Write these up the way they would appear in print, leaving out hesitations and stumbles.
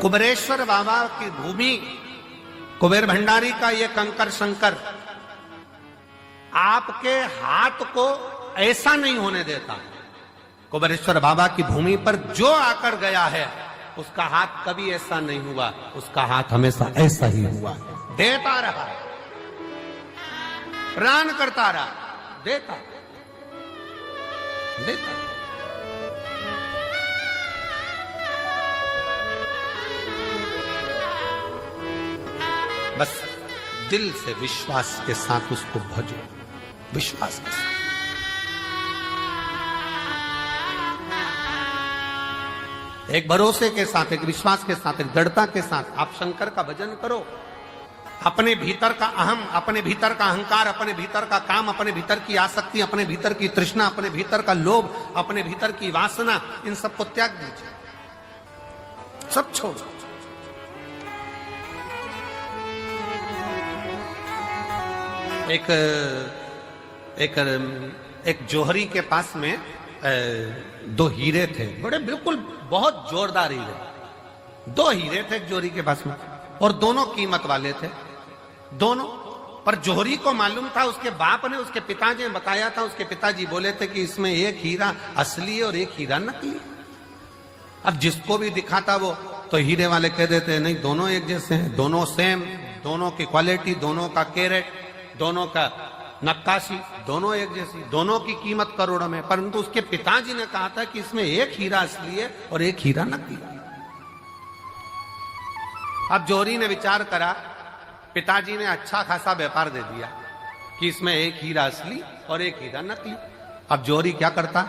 कुबेरेश्वर बाबा की भूमि, कुबेर भंडारी का ये कंकर शंकर आपके हाथ को ऐसा नहीं होने देता। कुबेरेश्वर बाबा की भूमि पर जो आकर गया है उसका हाथ कभी ऐसा नहीं हुआ, उसका हाथ हमेशा ऐसा ही हुआ, देता रहा, प्राण करता रहा, देता देता। बस दिल से विश्वास के साथ उसको भजो, विश्वास के साथ। एक भरोसे के साथ, एक विश्वास के साथ, एक दृढ़ता के साथ आप शंकर का भजन करो। अपने भीतर का अहम, अपने भीतर का अहंकार, अपने भीतर का काम, अपने भीतर की आसक्ति, अपने भीतर की तृष्णा, अपने भीतर का लोभ, अपने भीतर की वासना, इन सबको त्याग दीजिए, सब छोड़। एक जोहरी के पास में दो हीरे थे, बड़े बिल्कुल बहुत जोरदार हीरे। दो हीरे थे एक जोहरी के पास में, और दोनों कीमत वाले थे दोनों। पर जोहरी को मालूम था, उसके बाप ने, उसके पिताजी ने बताया था, उसके पिताजी बोले थे कि इसमें एक हीरा असली और एक हीरा नकली। अब जिसको भी दिखाता वो तो हीरे वाले कह देते नहीं दोनों एक जैसे हैं, दोनों सेम, दोनों की क्वालिटी, दोनों का कैरेट, दोनों का नक्काशी, दोनों एक जैसी, दोनों की कीमत करोड़ों में। परंतु उसके पिताजी ने कहा था कि इसमें एक हीरा असली है और एक हीरा नकली। अब जोहरी ने विचार करा, पिताजी ने अच्छा खासा व्यापार दे दिया कि इसमें एक हीरा असली और एक हीरा नकली। अब जोहरी क्या करता,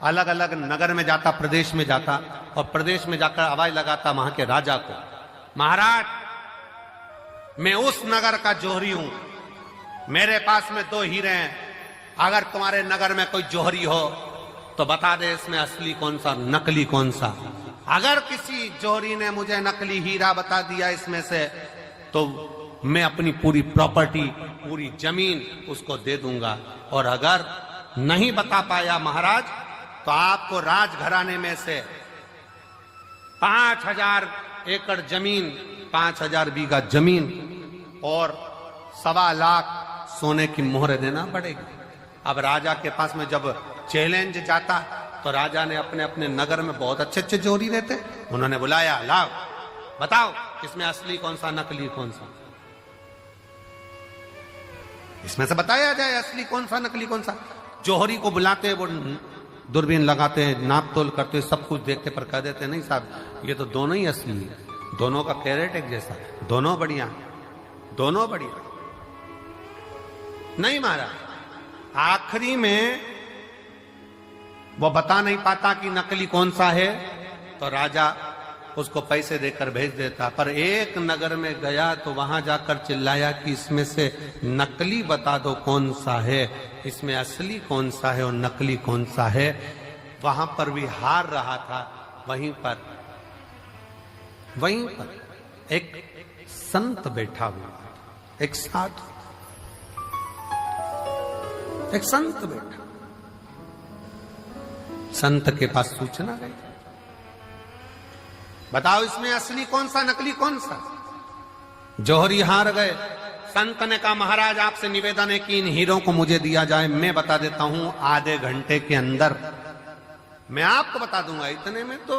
अलग अलग नगर में जाता, प्रदेश में जाता, और प्रदेश में जाकर आवाज लगाता वहां के राजा को, महाराज मैं उस नगर का जोहरी हूं, मेरे पास में दो हीरे हैं, अगर तुम्हारे नगर में कोई जोहरी हो तो बता दे इसमें असली कौन सा, नकली कौन सा। अगर किसी जोहरी ने मुझे नकली हीरा बता दिया इसमें से, तो मैं अपनी पूरी प्रॉपर्टी, पूरी जमीन उसको दे दूंगा, और अगर नहीं बता पाया महाराज तो आपको राजघराने में से 5000 एकड़ जमीन, 5000 बीघा जमीन और 1.25 लाख सोने की मोहर देना पड़ेगी। अब राजा के पास में जब चैलेंज जाता तो राजा ने अपने अपने नगर में बहुत अच्छे अच्छे जोहरी रहते, उन्होंने बुलाया, लाओ बताओ इसमें असली कौन सा, नकली कौन सा, इसमें से बताया जाए असली कौन सा, नकली कौन सा। जोहरी को बुलाते हैं, वो दूरबीन लगाते हैं, नाप तोल करते हैं, सब कुछ देखते, पर कह देते नहीं साहब ये तो दोनों ही असली है, दोनों का कैरेट एक जैसा, दोनों बढ़िया, दोनों बढ़िया। नहीं मारा, आखिरी में वो बता नहीं पाता कि नकली कौन सा है, तो राजा उसको पैसे देकर भेज देता। पर एक नगर में गया तो वहां जाकर चिल्लाया कि इसमें से नकली बता दो कौन सा है, इसमें असली कौन सा है और नकली कौन सा है। वहां पर भी हार रहा था। वहीं पर एक संत बैठा हुआ, एक साधु, एक संत बैठा। संत के पास सूचना गई, बताओ इसमें असली कौन सा, नकली कौन सा। जोहरी हार गए। संत ने कहा महाराज आपसे निवेदन है कि इन हीरों को मुझे दिया जाए, मैं बता देता हूं आधे घंटे के अंदर मैं आपको बता दूंगा। इतने में तो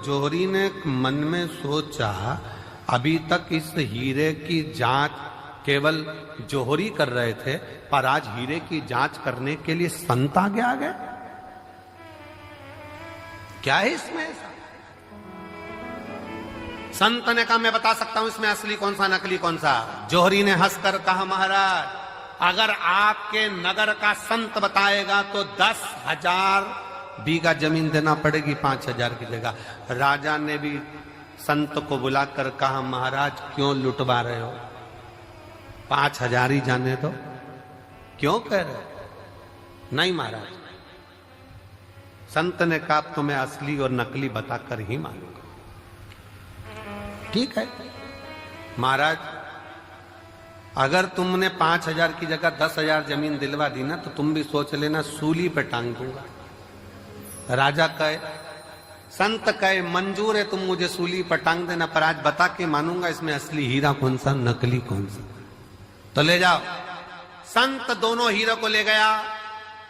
जोहरी ने मन में सोचा, अभी तक इस हीरे की जांच केवल जोहरी कर रहे थे, पर आज हीरे की जांच करने के लिए संत आगे आ गए, क्या है इसमें ऐसा। संत ने कहा मैं बता सकता हूं इसमें असली कौन सा, नकली कौन सा। जोहरी ने हंसकर कहा महाराज अगर आपके नगर का संत बताएगा तो 10,000 बीघा जमीन देना पड़ेगी 5,000 की जगह। राजा ने भी संत को बुलाकर कहा महाराज क्यों लुटवा रहे हो, 5,000 ही जाने दो, क्यों कह रहे हो। नहीं महाराज, संत ने कहा तो मैं असली और नकली बताकर ही मानूंगा। ठीक है महाराज, अगर तुमने 5,000 की जगह 10,000 जमीन दिलवा दी ना तो तुम भी सोच लेना सूली पे टांग दूंगा। राजा कहे संत कहे मंजूर है तुम मुझे सूली पर टांग देना, पर आज बता के मानूंगा इसमें असली हीरा कौन सा, नकली कौन सा। तो ले जाओ। संत दोनों हीरो को ले गया,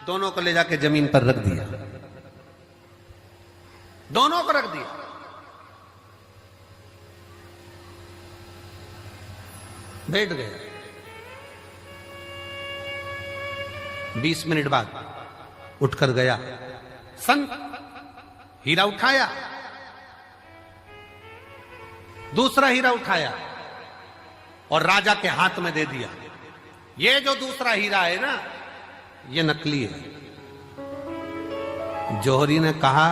दोनों को ले जाके जमीन पर रख दिया, दोनों को रख दिया। बैठ गया। 20 मिनट बाद उठकर गया, संत हीरा उठाया, दूसरा हीरा उठाया और राजा के हाथ में दे दिया। ये जो दूसरा हीरा है ना, ये नकली है। जौहरी ने कहा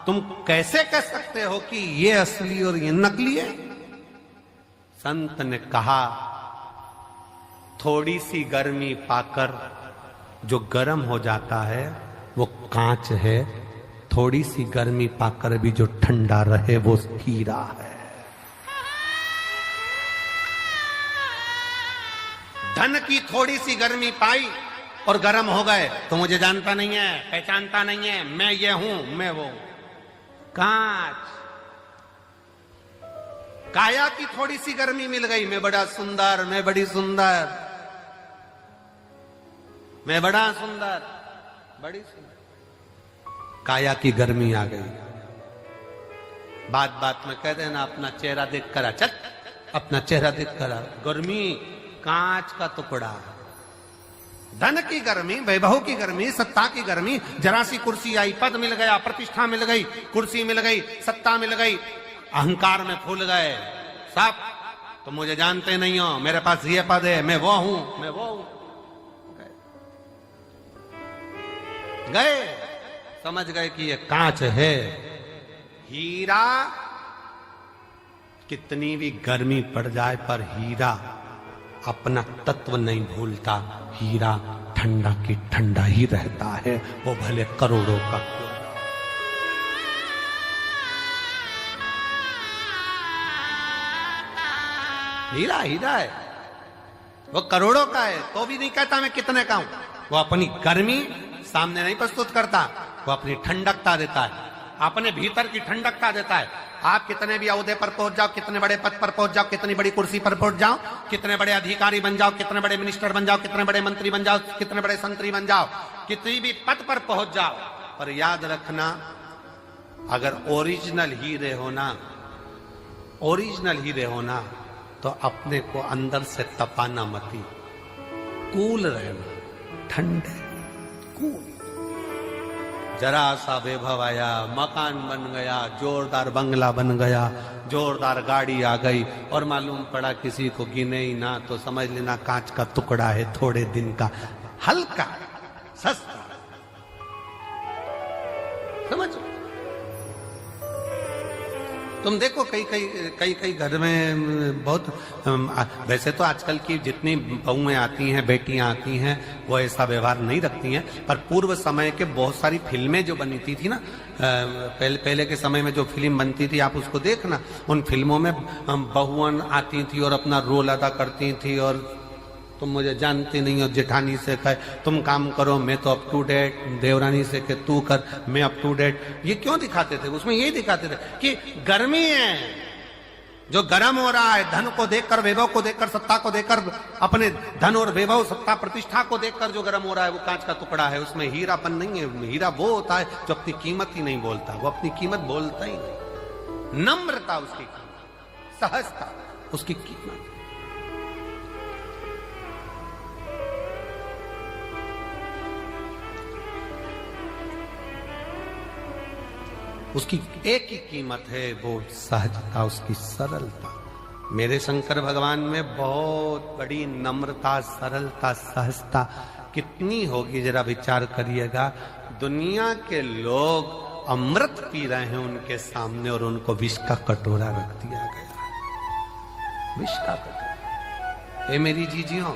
तुम कैसे कह सकते हो कि ये असली और ये नकली है? संत ने कहा थोड़ी सी गर्मी पाकर जो गर्म हो जाता है वो कांच है, थोड़ी सी गर्मी पाकर भी जो ठंडा रहे वो हीरा है। धन की थोड़ी सी गर्मी पाई और गर्म हो गए तो मुझे जानता नहीं है, पहचानता नहीं है, मैं ये हूं, मैं वो। कांच। काया की थोड़ी सी गर्मी मिल गई, मैं बड़ा सुंदर, मैं बड़ी सुंदर, मैं बड़ा सुंदर, बड़ी सुंदर। काया की गर्मी आ गई। बात बात में कह देना अपना चेहरा देख कर आ, चल अपना चेहरा देख कर आ। गर्मी कांच का टुकड़ा। धन की गर्मी, वैभव की गर्मी, सत्ता की गर्मी, जरा सी कुर्सी आई, पद मिल गया, प्रतिष्ठा मिल गई, कुर्सी मिल गई, सत्ता मिल गई, अहंकार में फूल गए सब। तो मुझे जानते नहीं हो, मेरे पास ये पद है, मैं वो हूं, मैं वो हूं। गए, समझ गए कि ये कांच है। हीरा कितनी भी गर्मी पड़ जाए पर हीरा अपना तत्व नहीं भूलता। हीरा ठंडा की ठंडा ही रहता है, वो भले करोड़ों का क्यों। हीरा हीरा है, वो करोड़ों का है तो भी नहीं कहता मैं कितने का हूं। वो अपनी गर्मी सामने नहीं प्रस्तुत करता, वो अपनी ठंडकता देता है, अपने भीतर की ठंडकता देता है। आप कितने भी ओहदे पर पहुंच जाओ, कितने बड़े पद पर पहुंच जाओ, कितनी बड़ी कुर्सी पर पहुंच जाओ, कितने बड़े अधिकारी बन जाओ, कितने बड़े मिनिस्टर बन जाओ, कितने बड़े मंत्री बन जाओ, कितने बड़े संतरी बन जाओ, कितनी भी पद पर पहुंच जाओ, पर याद रखना अगर ओरिजिनल हीरे होना, ओरिजिनल हीरे होना तो अपने को अंदर से तपाना मती, कूल रहना, ठंडे कूल। जरा सा वैभव आया, मकान बन गया, जोरदार बंगला बन गया, जोरदार गाड़ी आ गई और मालूम पड़ा किसी को गिने ही ना तो समझ लेना कांच का टुकड़ा है, थोड़े दिन का, हल्का सस्ता। समझ तुम देखो कई घर में बहुत, वैसे तो आजकल की जितनी बहुएं आती हैं, बेटियां आती हैं, वो ऐसा व्यवहार नहीं रखती हैं, पर पूर्व समय के बहुत सारी फिल्में जो बनी थी ना, पहले के समय में जो फिल्म बनती थी आप उसको देखना, उन फिल्मों में बहुआं आती थी और अपना रोल अदा करती थी। और तुम मुझे जानती नहीं हो, जेठानी से कहे तुम काम करो मैं तो अप टू डेट, देवरानी से कहे तू कर मैं अप टू डेट। ये क्यों दिखाते थे? उसमें यही दिखाते थे कि गर्मी है, जो गर्म हो रहा है, धन को देखकर, वैभव को देखकर, सत्ता को देखकर, अपने धन और वैभव, सत्ता, प्रतिष्ठा को देखकर जो गर्म हो रहा है वो कांच का टुकड़ा है, उसमें हीरापन नहीं है। हीरा वो होता है जो अपनी कीमत ही नहीं बोलता, वो अपनी कीमत बोलता ही नहीं। नम्रता उसकी कीमत, सहजता उसकी कीमत। उसकी एक ही कीमत है, वो सहजता, उसकी सरलता। मेरे शंकर भगवान में बहुत बड़ी नम्रता, सरलता, सहजता कितनी होगी जरा विचार करिएगा। दुनिया के लोग अमृत पी रहे हैं उनके सामने और उनको विष का कटोरा रख दिया गया। विष का कटोरा। ए मेरी जीजियों,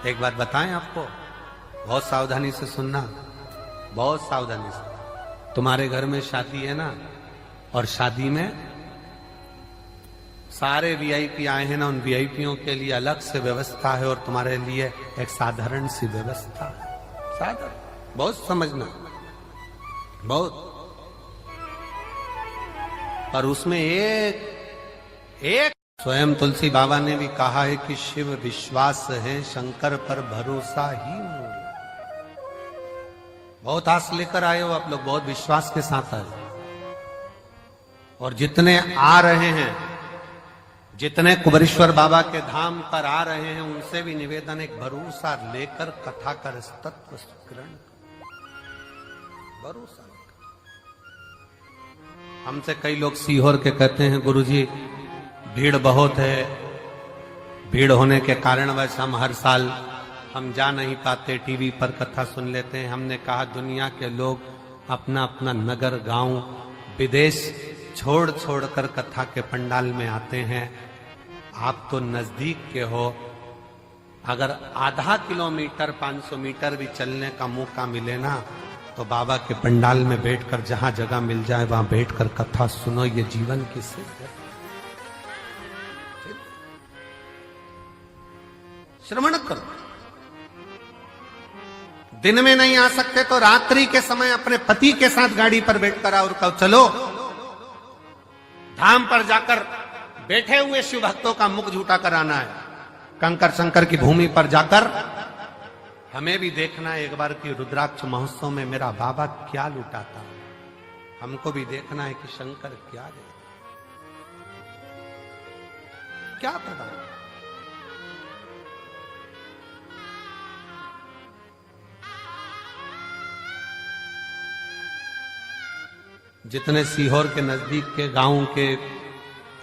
एक बात बताएं आपको, बहुत सावधानी से सुनना, बहुत सावधानी से। तुम्हारे घर में शादी है ना, और शादी में सारे वीआईपी आए हैं ना, उन वीआईपीओं के लिए अलग से व्यवस्था है और तुम्हारे लिए एक साधारण सी व्यवस्था है। साधारण, बहुत समझना, बहुत। पर उसमें एक स्वयं तुलसी बाबा ने भी कहा है कि शिव विश्वास है, शंकर पर भरोसा ही मूल। बहुत आस लेकर आए हो आप लोग, बहुत विश्वास के साथ आए, और जितने आ रहे हैं, जितने कुबेरेश्वर बाबा के धाम पर आ रहे हैं, उनसे भी निवेदन, एक भरोसा लेकर कथा कर तत्व ग्रहण, भरोसा। हमसे कई लोग सीहोर के कहते हैं गुरुजी भीड़ बहुत है, भीड़ होने के कारण वैसे हम हर साल हम जा नहीं पाते, टीवी पर कथा सुन लेते हैं। हमने कहा दुनिया के लोग अपना अपना नगर, गांव, विदेश छोड़ छोड़ कर कथा के पंडाल में आते हैं। आप तो नजदीक के हो, अगर आधा किलोमीटर 500 मीटर भी चलने का मौका मिले ना, तो बाबा के पंडाल में बैठकर जहां जगह मिल जाए वहां बैठकर कथा सुनो, ये जीवन की सिद्ध है। श्रवण करो। दिन में नहीं आ सकते तो रात्रि के समय अपने पति के साथ गाड़ी पर बैठकर आओ और कहो चलो धाम पर जाकर बैठे हुए शिव भक्तों का मुख झूठा कराना है। कंकर शंकर की भूमि पर जाकर हमें भी देखना है एक बार कि रुद्राक्ष महोत्सव में मेरा बाबा क्या लुटाता है। हमको भी देखना है कि शंकर क्या दे, क्या प्रदान। जितने सीहोर के नजदीक के गांव के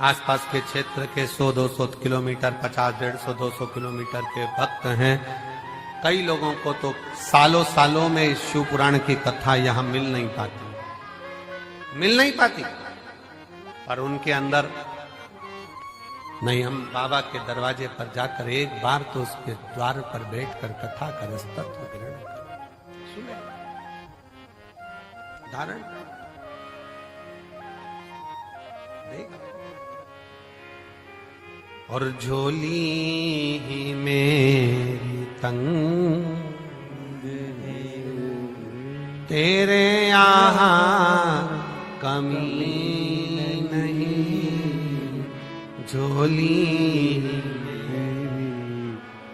आसपास के क्षेत्र के 100-200 किलोमीटर, 50-150, 200 किलोमीटर के भक्त हैं, कई लोगों को तो सालों सालों में शिव पुराण की कथा यहां मिल नहीं पाती, पर उनके अंदर नहीं, हम बाबा के दरवाजे पर जाकर एक बार तो उसके द्वार पर बैठकर कथा का तत्व ग्रहण करें, सुने, धारण देगा। और झोली ही मेरी तंग तेरे यहाँ कमी नहीं, झोली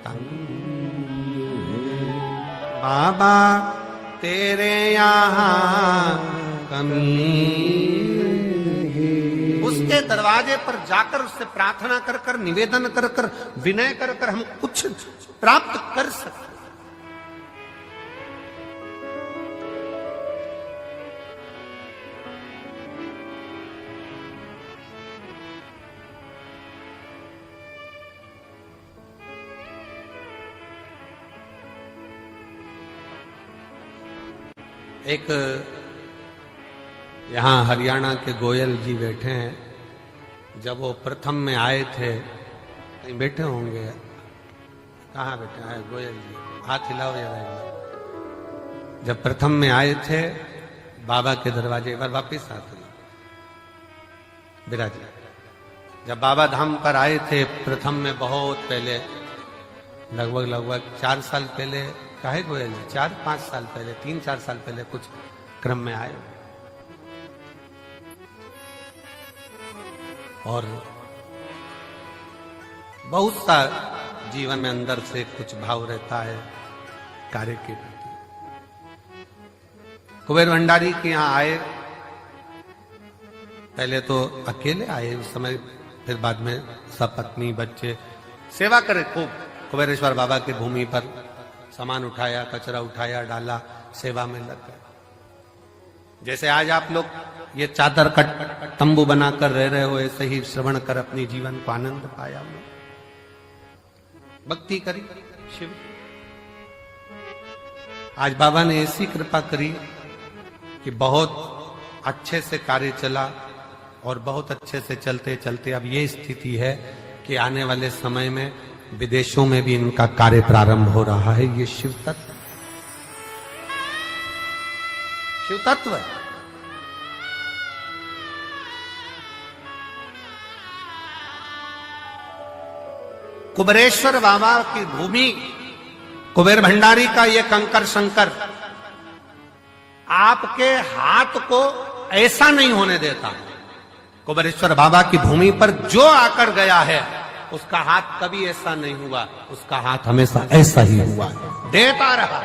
तंग बाबा तेरे यहाँ कमी। उसके दरवाजे पर जाकर उससे प्रार्थना कर कर, निवेदन कर कर, विनय कर कर हम कुछ प्राप्त कर सकते। एक यहाँ हरियाणा के गोयल जी बैठे हैं, जब वो प्रथम में आए थे, कहीं बैठे होंगे, कहाँ बैठे हैं गोयल जी, हाथ हिलाओ जरा एक बार। जब प्रथम में आए थे बाबा के दरवाजे, एक बार वापिस आते विराज, जब बाबा धाम पर आए थे प्रथम में, बहुत पहले, लगभग 4 साल पहले, काहे गोयल जी 4-5 साल पहले, 3-4 साल पहले कुछ क्रम में आए, और बहुत सा जीवन में अंदर से कुछ भाव रहता है कार्य के प्रति। कुबेर भंडारी के यहाँ आए, पहले तो अकेले आए उस समय, फिर बाद में सपत्नी बच्चे सेवा करे खूब। कुबेरेश्वर बाबा की भूमि पर सामान उठाया, कचरा उठाया, डाला, सेवा में लग गए। जैसे आज आप लोग ये चादर कट तंबू बनाकर रह रहे हो, ऐसे ही श्रवण कर अपनी जीवन को आनंद पाया, भक्ति करी शिव। आज बाबा ने ऐसी कृपा करी कि बहुत अच्छे से कार्य चला, और बहुत अच्छे से चलते चलते अब ये स्थिति है कि आने वाले समय में विदेशों में भी इनका कार्य प्रारंभ हो रहा है। ये शिव तत्व, शिव तत्व है। कुबेरेश्वर बाबा की भूमि, कुबेर भंडारी का ये कंकर शंकर आपके हाथ को ऐसा नहीं होने देता। कुबेरेश्वर बाबा की भूमि पर जो आकर गया है उसका हाथ कभी ऐसा नहीं हुआ, उसका हाथ हमेशा ऐसा ही हुआ, देता रहा,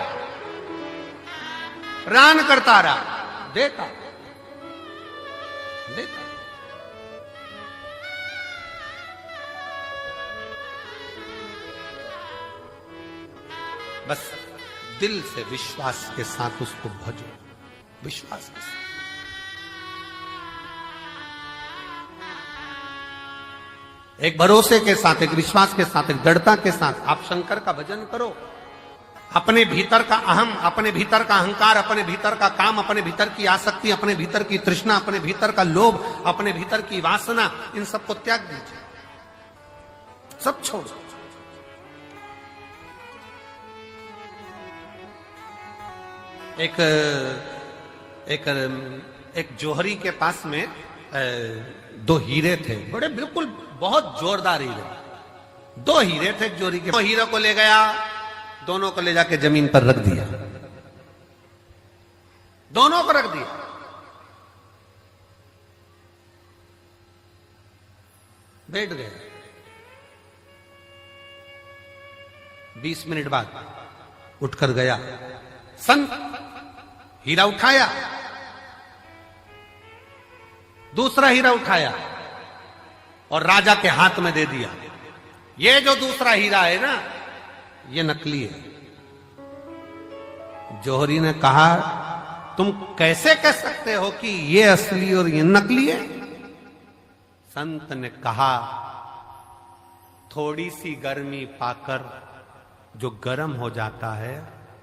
प्राण करता रहा, देता देता। बस दिल से विश्वास के साथ उसको भजो, विश्वास के साथ। एक भरोसे के साथ, एक विश्वास के साथ, एक दृढ़ता के साथ आप शंकर का भजन करो। अपने भीतर का अहम, अपने भीतर का अहंकार, अपने भीतर का काम, अपने भीतर की आसक्ति, अपने भीतर की तृष्णा, अपने भीतर का लोभ, अपने भीतर की वासना, इन सबको त्याग दीजिए, सब छोड़। एक जोहरी के पास में दो हीरे थे, बड़े बिल्कुल बहुत जोरदार हीरे। दो हीरे थे जोहरी के। दो हीरे को ले गया, दोनों को ले जाके जमीन पर रख दिया, दोनों को रख दिया। बैठ गए। 20 मिनट बाद उठकर गया, संत हीरा उठाया, दूसरा हीरा उठाया और राजा के हाथ में दे दिया। ये जो दूसरा हीरा है ना, ये नकली है। जौहरी ने कहा, तुम कैसे कह सकते हो कि ये असली और ये नकली है? संत ने कहा, थोड़ी सी गर्मी पाकर जो गर्म हो जाता है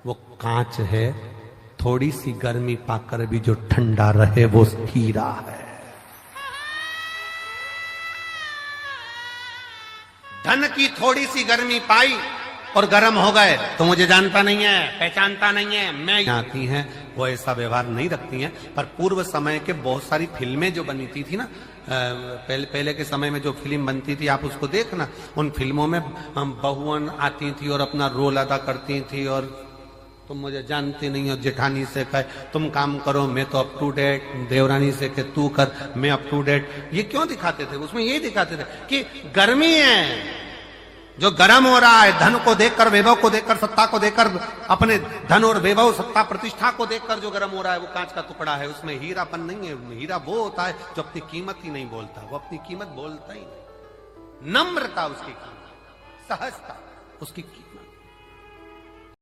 वो कांच है, थोड़ी सी गर्मी पाकर भी जो ठंडा रहे वो हीरा है। धन की थोड़ी सी गर्मी पाई और गर्म हो गए तो मुझे जानता नहीं है, पहचानता नहीं है, मैं आती हैं, वो ऐसा व्यवहार नहीं रखती हैं। पर पूर्व समय के बहुत सारी फिल्में जो बनती थी ना, पहले के समय में जो फिल्म बनती थी, आप उसको देखना, उन फिल्मों में बहुअन आती थी और अपना रोल अदा करती थी, और तुम मुझे जानती नहीं हो, जेठानी से कहे तुम काम करो, मैं तो अप टू डेट, देवरानी से कहे तू कर, मैं अप टू डेट। ये क्यों दिखाते थे? उसमें यही दिखाते थे कि गर्मी है, जो गर्म हो रहा है, धन को देखकर, वैभव को देखकर, सत्ता को देखकर, अपने धन और वैभव, सत्ता, प्रतिष्ठा को देखकर जो गर्म हो रहा है वो कांच का टुकड़ा है, उसमें हीरापन नहीं है। हीरा वो होता है जो अपनी कीमत ही नहीं बोलता, वो अपनी कीमत बोलता ही नहीं। नम्रता उसकी कीमत, सहजता उसकी कीमत।